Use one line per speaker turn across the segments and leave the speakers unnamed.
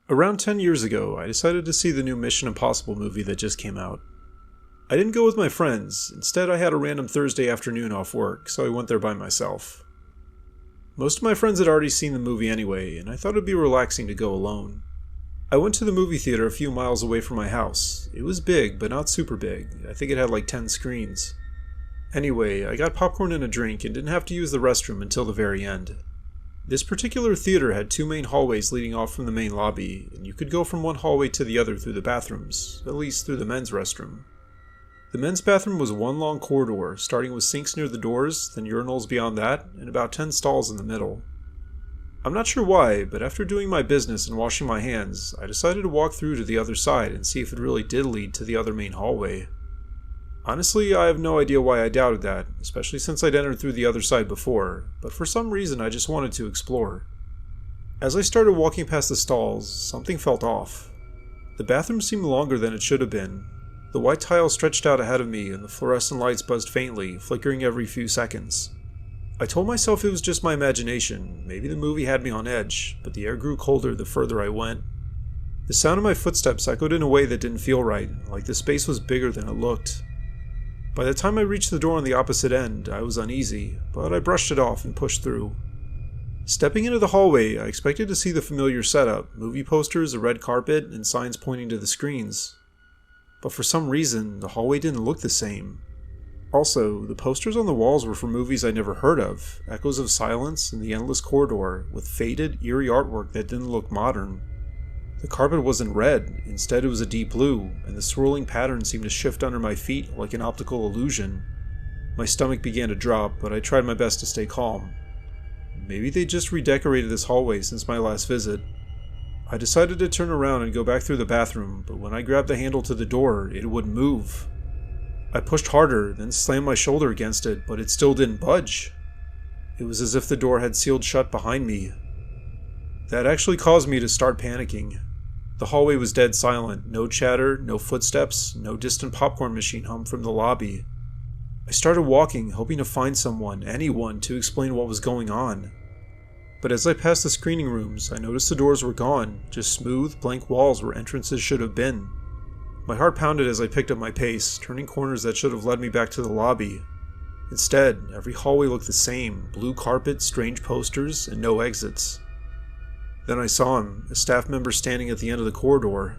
Around 10 years ago, I decided to see the new Mission Impossible movie that just came out. I didn't go with my friends, instead I had a random Thursday afternoon off work, so I went there by myself. Most of my friends had already seen the movie anyway, and I thought it'd be relaxing to go alone. I went to the movie theater a few miles away from my house. It was big, but not super big. I think it had like 10 screens. Anyway, I got popcorn and a drink and didn't have to use the restroom until the very end. This particular theater had two main hallways leading off from the main lobby, and you could go from one hallway to the other through the bathrooms, at least through the men's restroom. The men's bathroom was one long corridor, starting with sinks near the doors, then urinals beyond that, and about 10 stalls in the middle. I'm not sure why, but after doing my business and washing my hands, I decided to walk through to the other side and see if it really did lead to the other main hallway. Honestly, I have no idea why I doubted that, especially since I'd entered through the other side before, but for some reason I just wanted to explore. As I started walking past the stalls, something felt off. The bathroom seemed longer than it should have been. The white tile stretched out ahead of me and the fluorescent lights buzzed faintly, flickering every few seconds. I told myself it was just my imagination, maybe the movie had me on edge, but the air grew colder the further I went. The sound of my footsteps echoed in a way that didn't feel right, like the space was bigger than it looked. By the time I reached the door on the opposite end, I was uneasy, but I brushed it off and pushed through. Stepping into the hallway, I expected to see the familiar setup, movie posters, a red carpet, and signs pointing to the screens. But for some reason, the hallway didn't look the same. Also, the posters on the walls were for movies I'd never heard of, Echoes of Silence and The Endless Corridor, with faded, eerie artwork that didn't look modern. The carpet wasn't red, instead it was a deep blue, and the swirling pattern seemed to shift under my feet like an optical illusion. My stomach began to drop, but I tried my best to stay calm. Maybe they just redecorated this hallway since my last visit. I decided to turn around and go back through the bathroom, but when I grabbed the handle to the door, it wouldn't move. I pushed harder, then slammed my shoulder against it, but it still didn't budge. It was as if the door had sealed shut behind me. That actually caused me to start panicking. The hallway was dead silent, no chatter, no footsteps, no distant popcorn machine hum from the lobby. I started walking, hoping to find someone, anyone, to explain what was going on. But as I passed the screening rooms, I noticed the doors were gone, just smooth, blank walls where entrances should have been. My heart pounded as I picked up my pace, turning corners that should have led me back to the lobby. Instead, every hallway looked the same, blue carpet, strange posters, and no exits. Then I saw him, a staff member standing at the end of the corridor.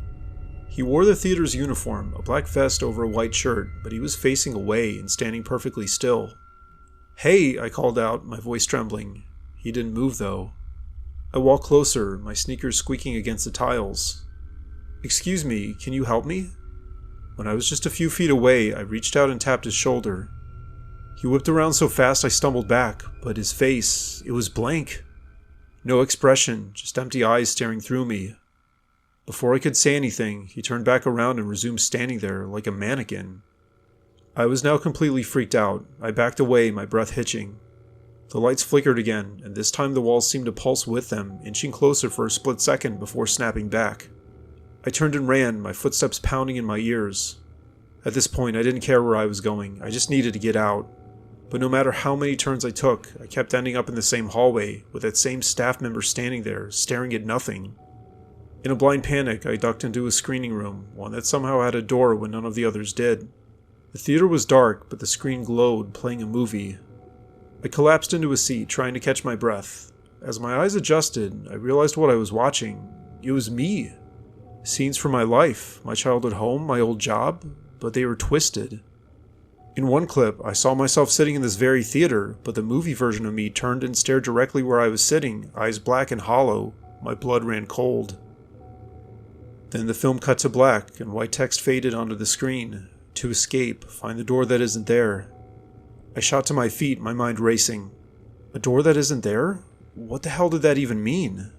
He wore the theater's uniform, a black vest over a white shirt, but he was facing away and standing perfectly still. "Hey!" I called out, my voice trembling. He didn't move though. I walked closer, my sneakers squeaking against the tiles. "Excuse me, can you help me?" When I was just a few feet away, I reached out and tapped his shoulder. He whipped around so fast I stumbled back, but his face, it was blank. No expression, just empty eyes staring through me. Before I could say anything, he turned back around and resumed standing there like a mannequin. I was now completely freaked out. I backed away, my breath hitching. The lights flickered again, and this time the walls seemed to pulse with them, inching closer for a split second before snapping back. I turned and ran, my footsteps pounding in my ears. At this point, I didn't care where I was going, I just needed to get out. But no matter how many turns I took, I kept ending up in the same hallway, with that same staff member standing there, staring at nothing. In a blind panic, I ducked into a screening room, one that somehow had a door when none of the others did. The theater was dark, but the screen glowed, playing a movie. I collapsed into a seat, trying to catch my breath. As my eyes adjusted, I realized what I was watching. It was me. Scenes from my life, my childhood home, my old job, but they were twisted. In one clip, I saw myself sitting in this very theater, but the movie version of me turned and stared directly where I was sitting, eyes black and hollow. My blood ran cold. Then the film cut to black, and white text faded onto the screen. To escape, find the door that isn't there. I shot to my feet, my mind racing. A door that isn't there? What the hell did that even mean?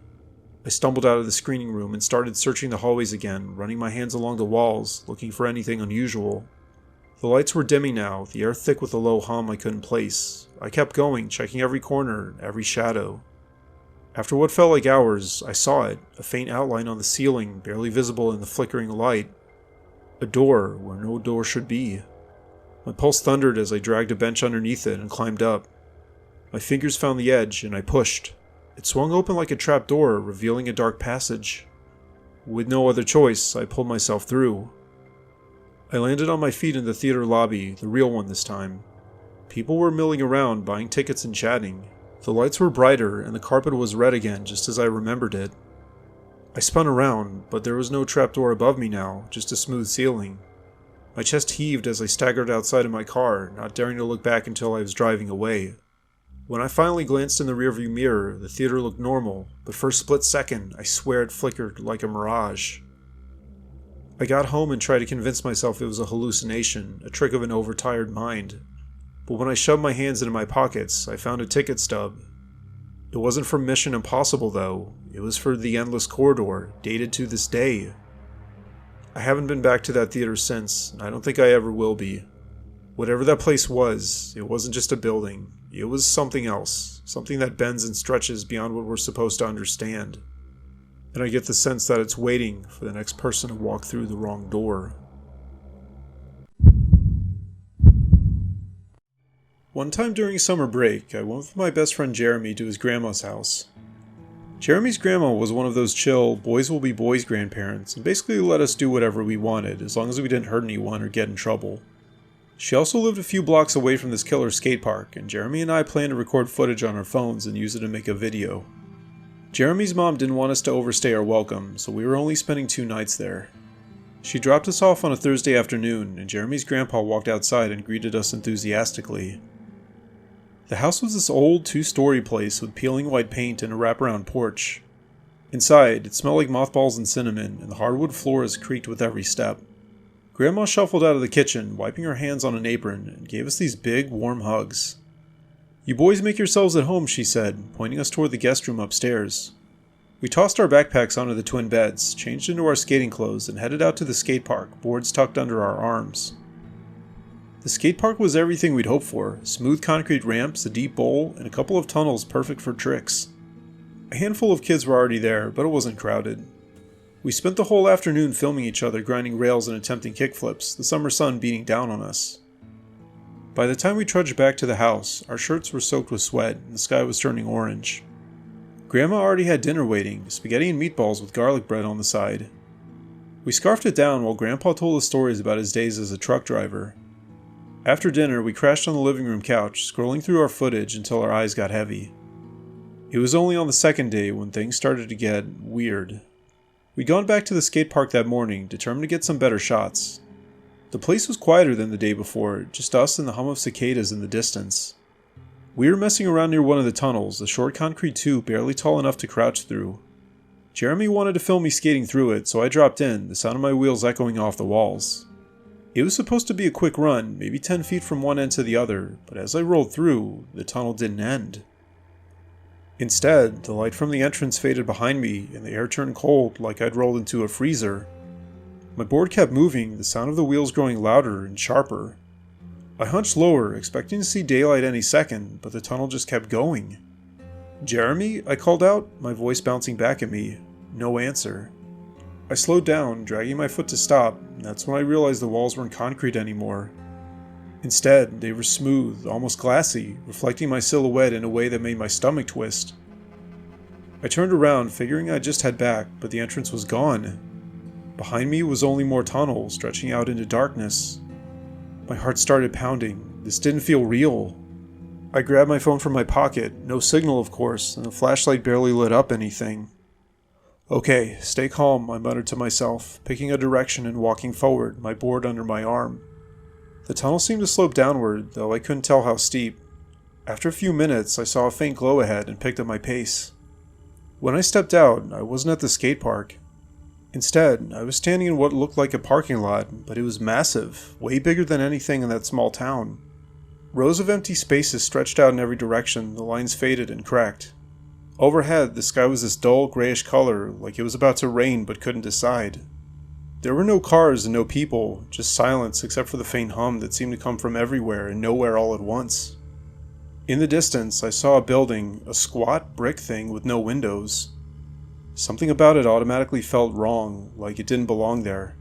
I stumbled out of the screening room and started searching the hallways again, running my hands along the walls, looking for anything unusual. The lights were dimming now, the air thick with a low hum I couldn't place. I kept going, checking every corner, every shadow. After what felt like hours, I saw it, a faint outline on the ceiling, barely visible in the flickering light. A door where no door should be. My pulse thundered as I dragged a bench underneath it and climbed up. My fingers found the edge, and I pushed. It swung open like a trap door, revealing a dark passage. With no other choice, I pulled myself through. I landed on my feet in the theater lobby, the real one this time. People were milling around, buying tickets and chatting. The lights were brighter, and the carpet was red again, just as I remembered it. I spun around, but there was no trapdoor above me now, just a smooth ceiling. My chest heaved as I staggered outside of my car, not daring to look back until I was driving away. When I finally glanced in the rearview mirror, the theater looked normal, but for a split second, I swear it flickered like a mirage. I got home and tried to convince myself it was a hallucination, a trick of an overtired mind. But when I shoved my hands into my pockets, I found a ticket stub. It wasn't for Mission Impossible though, it was for The Endless Corridor, dated to this day. I haven't been back to that theater since, and I don't think I ever will be. Whatever that place was, it wasn't just a building, it was something else, something that bends and stretches beyond what we're supposed to understand. And I get the sense that it's waiting for the next person to walk through the wrong door. One time during summer break, I went with my best friend Jeremy to his grandma's house. Jeremy's grandma was one of those chill, boys will be boys grandparents, and basically let us do whatever we wanted, as long as we didn't hurt anyone or get in trouble. She also lived a few blocks away from this killer skate park, and Jeremy and I planned to record footage on our phones and use it to make a video. Jeremy's mom didn't want us to overstay our welcome, so we were only spending 2 nights there. She dropped us off on a Thursday afternoon, and Jeremy's grandpa walked outside and greeted us enthusiastically. The house was this old 2-story place with peeling white paint and a wraparound porch. Inside, it smelled like mothballs and cinnamon, and the hardwood floors creaked with every step. Grandma shuffled out of the kitchen, wiping her hands on an apron, and gave us these big, warm hugs. "You boys make yourselves at home," she said, pointing us toward the guest room upstairs. We tossed our backpacks onto the twin beds, changed into our skating clothes, and headed out to the skate park, boards tucked under our arms. The skate park was everything we'd hoped for: smooth concrete ramps, a deep bowl, and a couple of tunnels perfect for tricks. A handful of kids were already there, but it wasn't crowded. We spent the whole afternoon filming each other grinding rails and attempting kickflips, the summer sun beating down on us. By the time we trudged back to the house, our shirts were soaked with sweat and the sky was turning orange. Grandma already had dinner waiting, spaghetti and meatballs with garlic bread on the side. We scarfed it down while Grandpa told us stories about his days as a truck driver. After dinner, we crashed on the living room couch, scrolling through our footage until our eyes got heavy. It was only on the second day when things started to get weird. We'd gone back to the skate park that morning, determined to get some better shots. The place was quieter than the day before, just us and the hum of cicadas in the distance. We were messing around near one of the tunnels, a short concrete tube barely tall enough to crouch through. Jeremy wanted to film me skating through it, so I dropped in, the sound of my wheels echoing off the walls. It was supposed to be a quick run, maybe 10 feet from one end to the other, but as I rolled through, the tunnel didn't end. Instead, the light from the entrance faded behind me, and the air turned cold like I'd rolled into a freezer. My board kept moving, the sound of the wheels growing louder and sharper. I hunched lower, expecting to see daylight any second, but the tunnel just kept going. "Jeremy?" I called out, my voice bouncing back at me. No answer. I slowed down, dragging my foot to stop, and that's when I realized the walls weren't concrete anymore. Instead, they were smooth, almost glassy, reflecting my silhouette in a way that made my stomach twist. I turned around, figuring I'd just head back, but the entrance was gone. Behind me was only more tunnel, stretching out into darkness. My heart started pounding. This didn't feel real. I grabbed my phone from my pocket, no signal of course, and the flashlight barely lit up anything. "Okay, stay calm," I muttered to myself, picking a direction and walking forward, my board under my arm. The tunnel seemed to slope downward, though I couldn't tell how steep. After a few minutes, I saw a faint glow ahead and picked up my pace. When I stepped out, I wasn't at the skate park. Instead, I was standing in what looked like a parking lot, but it was massive, way bigger than anything in that small town. Rows of empty spaces stretched out in every direction, the lines faded and cracked. Overhead, the sky was this dull grayish color, like it was about to rain but couldn't decide. There were no cars and no people, just silence except for the faint hum that seemed to come from everywhere and nowhere all at once. In the distance, I saw a building, a squat brick thing with no windows. Something about it automatically felt wrong, like it didn't belong there.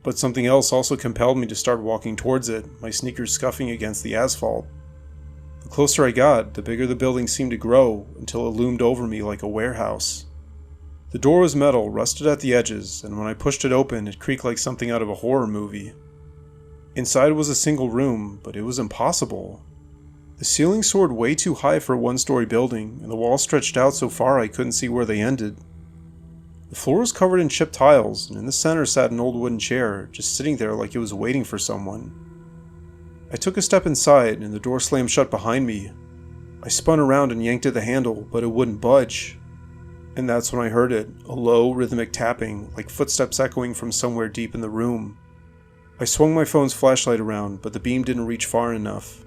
But something else also compelled me to start walking towards it, my sneakers scuffing against the asphalt. The closer I got, the bigger the building seemed to grow, until it loomed over me like a warehouse. The door was metal, rusted at the edges, and when I pushed it open, it creaked like something out of a horror movie. Inside was a single room, but it was impossible. The ceiling soared way too high for a one-story building, and the walls stretched out so far I couldn't see where they ended. The floor was covered in chipped tiles, and in the center sat an old wooden chair, just sitting there like it was waiting for someone. I took a step inside, and the door slammed shut behind me. I spun around and yanked at the handle, but it wouldn't budge. And that's when I heard it, a low, rhythmic tapping, like footsteps echoing from somewhere deep in the room. I swung my phone's flashlight around, but the beam didn't reach far enough.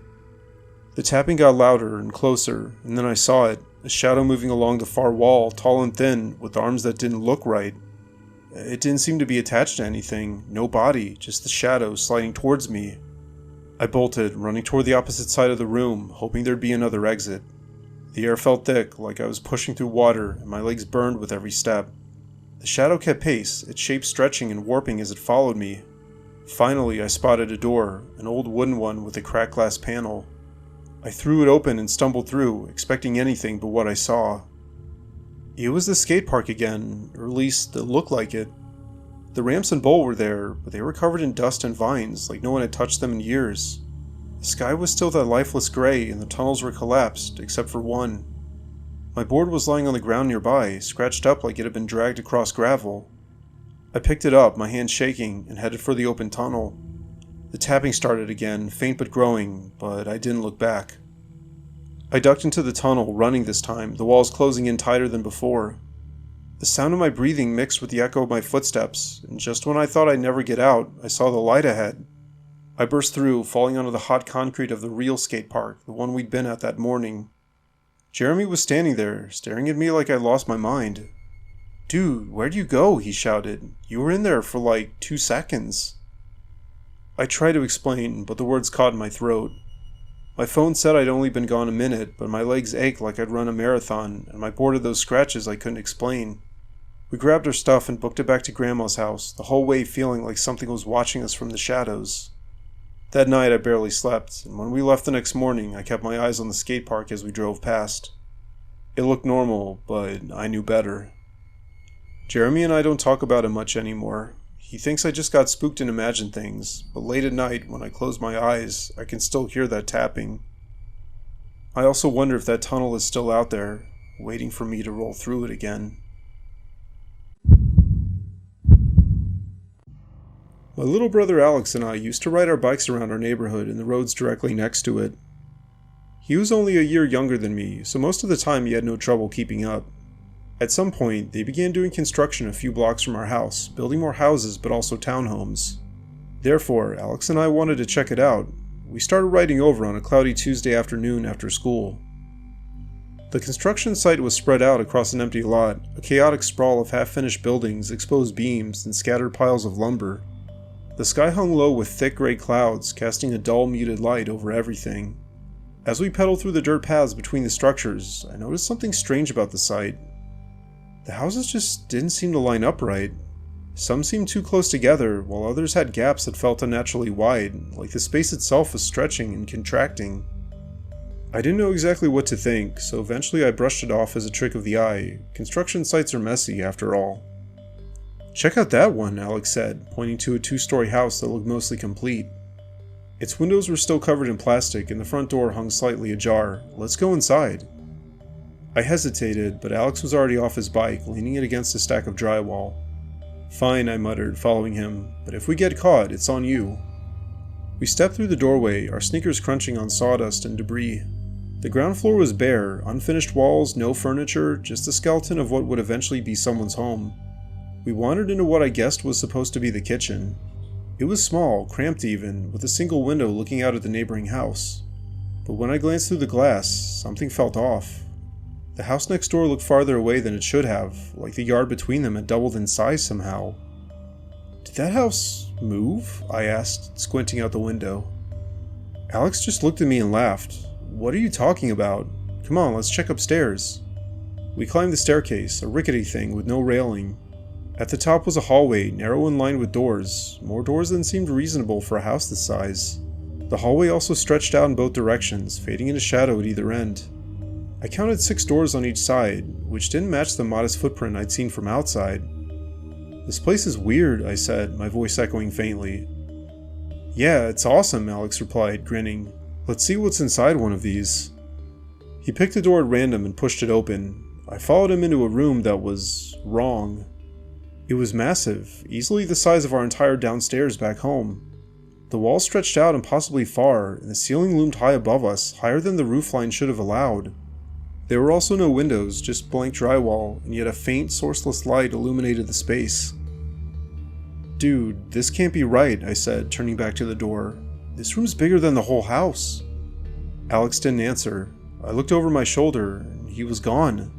The tapping got louder and closer, and then I saw it, a shadow moving along the far wall, tall and thin, with arms that didn't look right. It didn't seem to be attached to anything, no body, just the shadow sliding towards me. I bolted, running toward the opposite side of the room, hoping there'd be another exit. The air felt thick, like I was pushing through water, and my legs burned with every step. The shadow kept pace, its shape stretching and warping as it followed me. Finally, I spotted a door, an old wooden one with a cracked glass panel. I threw it open and stumbled through, expecting anything but what I saw. It was the skate park again, or at least it looked like it. The ramps and bowl were there, but they were covered in dust and vines, like no one had touched them in years. The sky was still that lifeless gray, and the tunnels were collapsed, except for one. My board was lying on the ground nearby, scratched up like it had been dragged across gravel. I picked it up, my hand shaking, and headed for the open tunnel. The tapping started again, faint but growing, but I didn't look back. I ducked into the tunnel, running this time, the walls closing in tighter than before. The sound of my breathing mixed with the echo of my footsteps, and just when I thought I'd never get out, I saw the light ahead. I burst through, falling onto the hot concrete of the real skate park, the one we'd been at that morning. Jeremy was standing there, staring at me like I'd lost my mind. "Dude, where'd you go?" he shouted. "You were in there for like 2 seconds." I tried to explain, but the words caught in my throat. My phone said I'd only been gone a minute, but my legs ached like I'd run a marathon, and my board had those scratches I couldn't explain. We grabbed our stuff and booked it back to Grandma's house, the whole way feeling like something was watching us from the shadows. That night I barely slept, and when we left the next morning, I kept my eyes on the skate park as we drove past. It looked normal, but I knew better. Jeremy and I don't talk about it much anymore. He thinks I just got spooked and imagined things, but late at night, when I close my eyes, I can still hear that tapping. I also wonder if that tunnel is still out there, waiting for me to roll through it again. My little brother Alex and I used to ride our bikes around our neighborhood in the roads directly next to it. He was only a year younger than me, so most of the time he had no trouble keeping up. At some point, they began doing construction a few blocks from our house, building more houses but also townhomes. Therefore, Alex and I wanted to check it out. We started riding over on a cloudy Tuesday afternoon after school. The construction site was spread out across an empty lot, a chaotic sprawl of half-finished buildings, exposed beams, and scattered piles of lumber. The sky hung low with thick gray clouds, casting a dull, muted light over everything. As we pedaled through the dirt paths between the structures, I noticed something strange about the site. The houses just didn't seem to line up right. Some seemed too close together, while others had gaps that felt unnaturally wide, like the space itself was stretching and contracting. I didn't know exactly what to think, so eventually I brushed it off as a trick of the eye. Construction sites are messy, after all. "Check out that one," Alex said, pointing to a 2-story house that looked mostly complete. Its windows were still covered in plastic, and the front door hung slightly ajar. "Let's go inside." I hesitated, but Alex was already off his bike, leaning it against a stack of drywall. "Fine," I muttered, following him, "but if we get caught, it's on you." We stepped through the doorway, our sneakers crunching on sawdust and debris. The ground floor was bare, unfinished walls, no furniture, just the skeleton of what would eventually be someone's home. We wandered into what I guessed was supposed to be the kitchen. It was small, cramped even, with a single window looking out at the neighboring house. But when I glanced through the glass, something felt off. The house next door looked farther away than it should have, like the yard between them had doubled in size somehow. "Did that house move?" I asked, squinting out the window. Alex just looked at me and laughed. "What are you talking about? Come on, let's check upstairs." We climbed the staircase, a rickety thing with no railing. At the top was a hallway, narrow and lined with doors, more doors than seemed reasonable for a house this size. The hallway also stretched out in both directions, fading into shadow at either end. I counted 6 doors on each side, which didn't match the modest footprint I'd seen from outside. "This place is weird," I said, my voice echoing faintly. "Yeah, it's awesome," Alex replied, grinning. "Let's see what's inside one of these." He picked a door at random and pushed it open. I followed him into a room that was wrong. It was massive, easily the size of our entire downstairs back home. The walls stretched out impossibly far, and the ceiling loomed high above us, higher than the roofline should have allowed. There were also no windows, just blank drywall, and yet a faint, sourceless light illuminated the space. "Dude, this can't be right," I said, turning back to the door. "This room's bigger than the whole house." Alex didn't answer. I looked over my shoulder, and he was gone.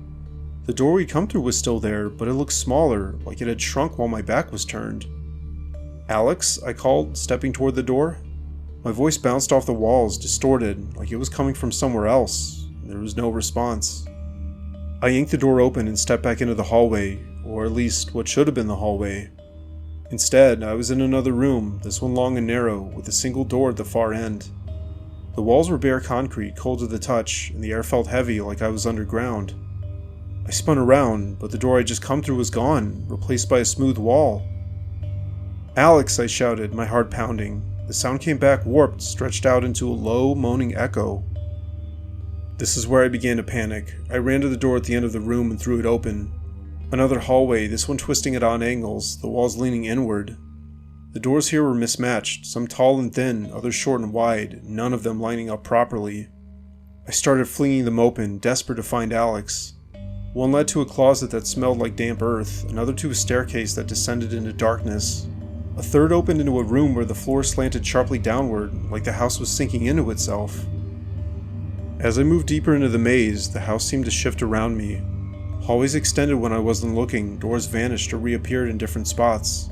The door we'd come through was still there, but it looked smaller, like it had shrunk while my back was turned. "Alex?" I called, stepping toward the door. My voice bounced off the walls, distorted, like it was coming from somewhere else. There was no response. I yanked the door open and stepped back into the hallway, or at least what should have been the hallway. Instead, I was in another room, this one long and narrow, with a single door at the far end. The walls were bare concrete, cold to the touch, and the air felt heavy like I was underground. I spun around, but the door I'd just come through was gone, replaced by a smooth wall. "Alex!" I shouted, my heart pounding. The sound came back warped, stretched out into a low, moaning echo. This is where I began to panic. I ran to the door at the end of the room and threw it open. Another hallway, this one twisting at odd angles, the walls leaning inward. The doors here were mismatched, some tall and thin, others short and wide, none of them lining up properly. I started flinging them open, desperate to find Alex. One led to a closet that smelled like damp earth, another to a staircase that descended into darkness. A third opened into a room where the floor slanted sharply downward, like the house was sinking into itself. As I moved deeper into the maze, the house seemed to shift around me. Hallways extended when I wasn't looking, doors vanished or reappeared in different spots.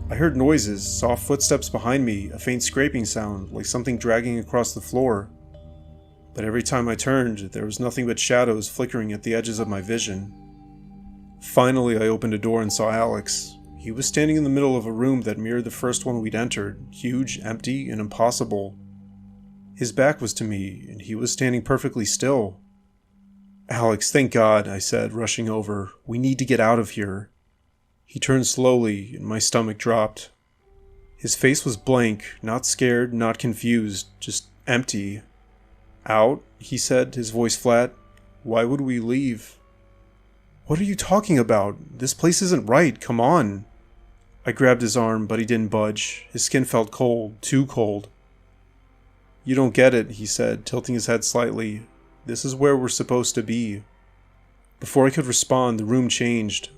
I heard noises, soft footsteps behind me, a faint scraping sound, like something dragging across the floor. But every time I turned, there was nothing but shadows flickering at the edges of my vision. Finally, I opened a door and saw Alex. He was standing in the middle of a room that mirrored the first one we'd entered, huge, empty, and impossible. His back was to me, and he was standing perfectly still. "Alex, thank God," I said, rushing over. "We need to get out of here." He turned slowly, and my stomach dropped. His face was blank, not scared, not confused, just empty. "Out?" he said, his voice flat. "Why would we leave?" "What are you talking about? This place isn't right, come on." I grabbed his arm, but he didn't budge. His skin felt cold, too cold. "You don't get it," he said, tilting his head slightly. "This is where we're supposed to be." Before I could respond, the room changed.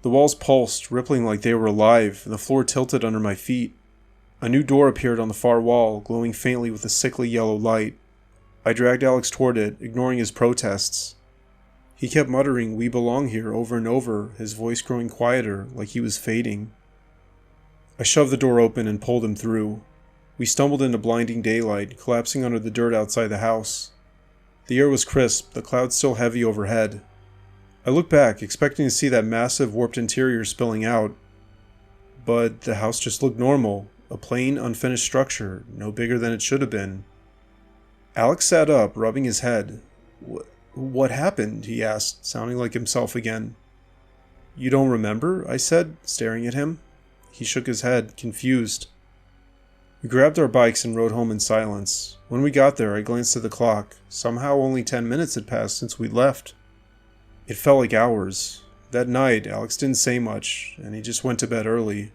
The walls pulsed, rippling like they were alive, and the floor tilted under my feet. A new door appeared on the far wall, glowing faintly with a sickly yellow light. I dragged Alex toward it, ignoring his protests. He kept muttering, "We belong here," over and over, his voice growing quieter, like he was fading. I shoved the door open and pulled him through. We stumbled into blinding daylight, collapsing under the dirt outside the house. The air was crisp, the clouds still heavy overhead. I looked back, expecting to see that massive, warped interior spilling out. But the house just looked normal, a plain, unfinished structure, no bigger than it should have been. Alex sat up, rubbing his head. What happened?" he asked, sounding like himself again. "You don't remember?" I said, staring at him. He shook his head, confused. We grabbed our bikes and rode home in silence. When we got there, I glanced at the clock. Somehow only 10 minutes had passed since we'd left. It felt like hours. That night, Alex didn't say much, and he just went to bed early.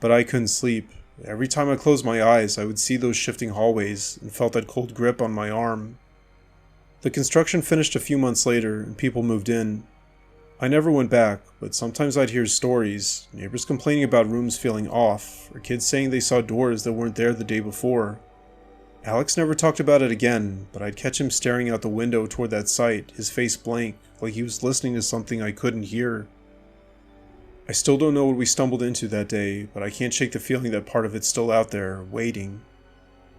But I couldn't sleep. Every time I closed my eyes, I would see those shifting hallways and felt that cold grip on my arm. The construction finished a few months later, and people moved in. I never went back, but sometimes I'd hear stories, neighbors complaining about rooms feeling off, or kids saying they saw doors that weren't there the day before. Alex never talked about it again, but I'd catch him staring out the window toward that site, his face blank, like he was listening to something I couldn't hear. I still don't know what we stumbled into that day, but I can't shake the feeling that part of it's still out there, waiting.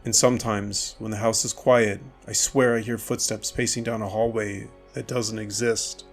And sometimes, when the house is quiet, I swear I hear footsteps pacing down a hallway that doesn't exist.